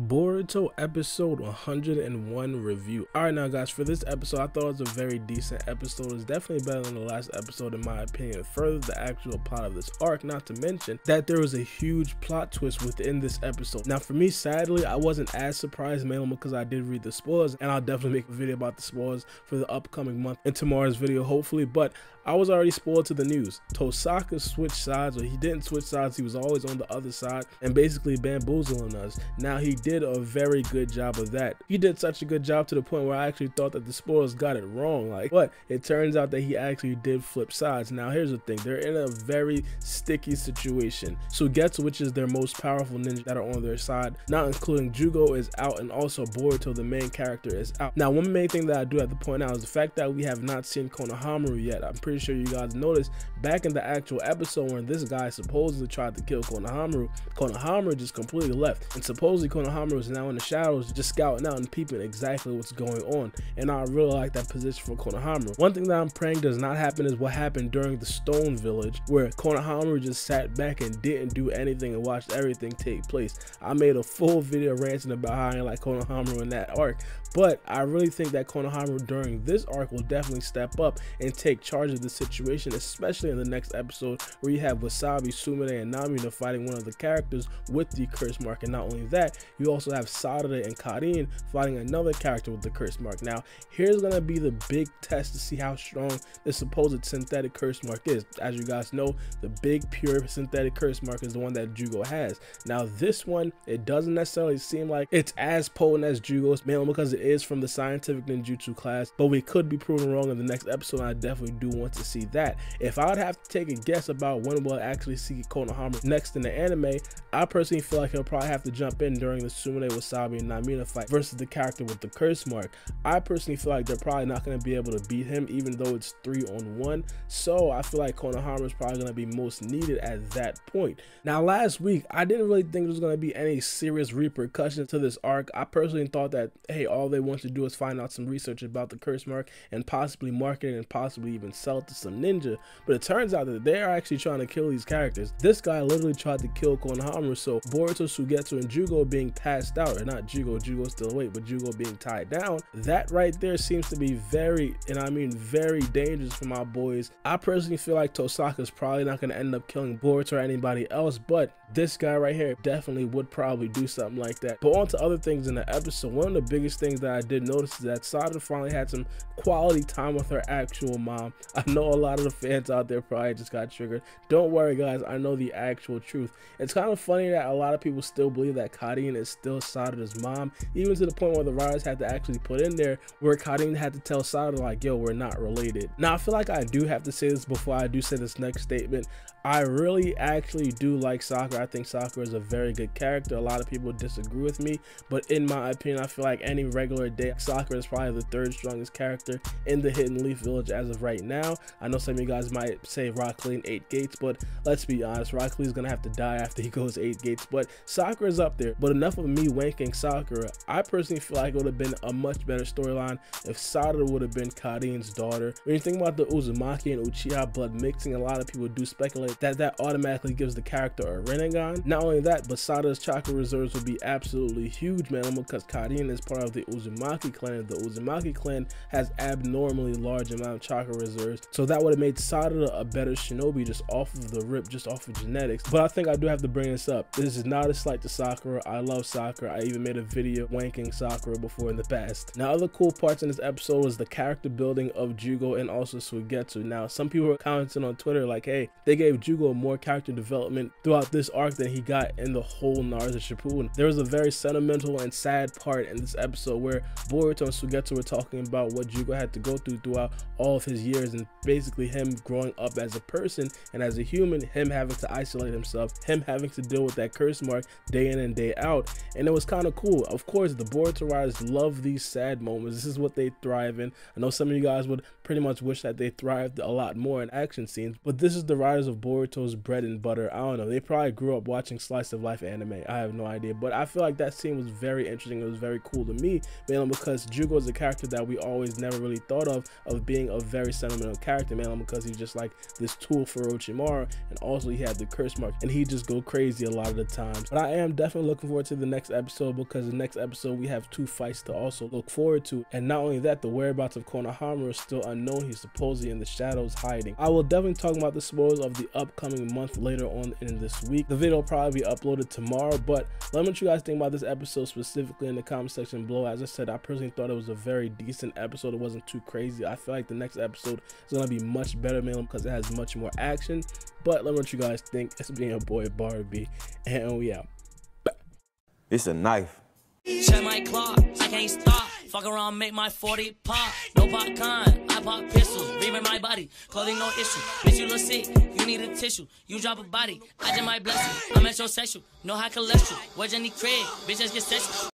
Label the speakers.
Speaker 1: Boruto episode 101 review. Alright now guys, for this episode I thought it was a very decent episode. It's definitely better than the last episode in my opinion. It furthered the actual plot of this arc, not to mention that there was a huge plot twist within this episode. Now for me, sadly, I wasn't as surprised, mainly because I did read the spoilers, and I'll definitely make a video about the spoilers for the upcoming month in tomorrow's video hopefully, but I was already spoiled to the news. Tosaka switched sides, or he didn't switch sides, he was always on the other side and basically bamboozling us. Now he did a very good job of that. He did such a good job to the point where I actually thought that the spoilers got it wrong, but it turns out that he actually did flip sides. Now here's the thing, they're in a very sticky situation. Suigetsu, which is their most powerful ninja that are on their side, not including Jugo, is out, and also Boruto, the main character, is out. Now one main thing that I do have to point out is the fact that we have not seen Konohamaru yet. I'm pretty sure you guys noticed back in the actual episode when this guy supposedly tried to kill Konohamaru just completely left, and supposedly Konohamaru is now in the shadows just scouting out and peeping exactly what's going on, and I really like that position for Konohamaru. One thing that I'm praying does not happen is what happened during the Stone Village, where Konohamaru just sat back and didn't do anything and watched everything take place. I made a full video ranting about how I like Konohamaru in that arc, but I really think that Konohamaru during this arc will definitely step up and take charge of the situation, especially in the next episode where you have Wasabi, Sumire, and Namina fighting one of the characters with the curse mark. And not only that, you also have Sarada and Karin fighting another character with the curse mark. Now here's gonna be the big test to see how strong the supposed synthetic curse mark is. As you guys know, the big pure synthetic curse mark is the one that Jugo has. Now this one, it doesn't necessarily seem like it's as potent as Jugo's, mainly because it is from the scientific ninjutsu class, but we could be proven wrong in the next episode, and I definitely do want to see that. If I would have to take a guess about when we'll actually see Konohamaru next in the anime, I personally feel like he'll probably have to jump in during the Sumire, Wasabi, and Namina fight versus the character with the curse mark. I personally feel like they're probably not going to be able to beat him, even though it's 3-on-1, so I feel like Konohamaru is probably going to be most needed at that point. Now last week, I didn't really think there was going to be any serious repercussions to this arc. I personally thought that, hey, all they want to do is find out some research about the curse mark and possibly market it and possibly even sell it to some ninja, but it turns out that they are actually trying to kill these characters. This guy literally tried to kill Konohamaru, so Boruto, Suigetsu, and Jugo being passed out, or not Jugo's still awake, but Jugo being tied down, that right there seems to be very, and I mean very dangerous for my boys. I personally feel like Tosaka is probably not going to end up killing Boruto or anybody else, but this guy right here definitely would probably do something like that. But on to other things in the episode. One of the biggest things that I did notice is that Sarada finally had some quality time with her actual mom. I know a lot of the fans out there probably just got triggered. Don't worry guys, I know the actual truth. It's kind of funny that a lot of people still believe that Karin is still Sarada's mom, even to the point where the writers had to actually put in there where Karin had to tell Sarada like, yo, we're not related. Now I feel like I do have to say this before I do say this next statement. I really actually do like Sakura. I think Sakura is a very good character. A lot of people disagree with me, but in my opinion, I feel like any regular day, Sakura is probably the third strongest character in the Hidden Leaf Village as of right now. I know some of you guys might say Rock Lee and 8 Gates, but let's be honest, Rock Lee is gonna have to die after he goes 8 Gates, but Sakura is up there. But enough of me wanking Sakura. I personally feel like it would have been a much better storyline if Sarada would have been Karin's daughter. When you think about the Uzumaki and Uchiha blood mixing, a lot of people do speculate that automatically gives the character a Rinnegan. Not only that, but Sarada's chakra reserves would be absolutely huge, man, because Karin is part of the Uzumaki clan. The Uzumaki clan has abnormally large amount of chakra reserves, so that would have made Sarada a better shinobi just off of the rip, just off of genetics. But I think I do have to bring this up. This is not a slight to Sakura. I love Sakura. I even made a video wanking Sakura before in the past. Now other cool parts in this episode was the character building of Jugo and also Suigetsu. Now some people were commenting on Twitter like, hey, they gave Jugo more character development throughout this arc than he got in the whole Naruto Shippuden. There was a very sentimental and sad part in this episode where Boruto and Suigetsu were talking about what Jugo had to go throughout all of his years, and basically him growing up as a person and as a human, him having to isolate himself, him having to deal with that curse mark day in and day out. And it was kind of cool. Of course, the Boruto writers love these sad moments. This is what they thrive in. I know some of you guys would pretty much wish that they thrived a lot more in action scenes, but this is the writers of Boruto's bread and butter. I don't know, they probably grew grew up watching slice of life anime. I have no idea, but I feel like that scene was very interesting. It was very cool to me, mainly because Jugo is a character that we always never really thought of being a very sentimental character, mainly because he's just like this tool for Orochimaru, and also he had the curse mark, and he just go crazy a lot of the times. But I am definitely looking forward to the next episode, because the next episode we have 2 fights to also look forward to, and not only that, the whereabouts of Konohamaru is still unknown. He's supposedly in the shadows hiding. I will definitely talk about the spoilers of the upcoming month later on in this week. The video will probably be uploaded tomorrow, but let me know what you guys think about this episode specifically in the comment section below. As I said, I personally thought it was a very decent episode. It wasn't too crazy. I feel like the next episode is going to be much better, mainly because it has much more action. But let me know what you guys think. It's been your boy Baara B, and we out.
Speaker 2: It's a knife.
Speaker 3: Check my clock, I can't stop. Fuck around, make my 40 pop. No popcorn, I pop pistols. Reaming my body, clothing no issue. Bitch, you look sick, you need a tissue. You drop a body, I just might bless you. I'm metrosexual, no high cholesterol. Where's Jenny Craig? Bitch, just get sexual.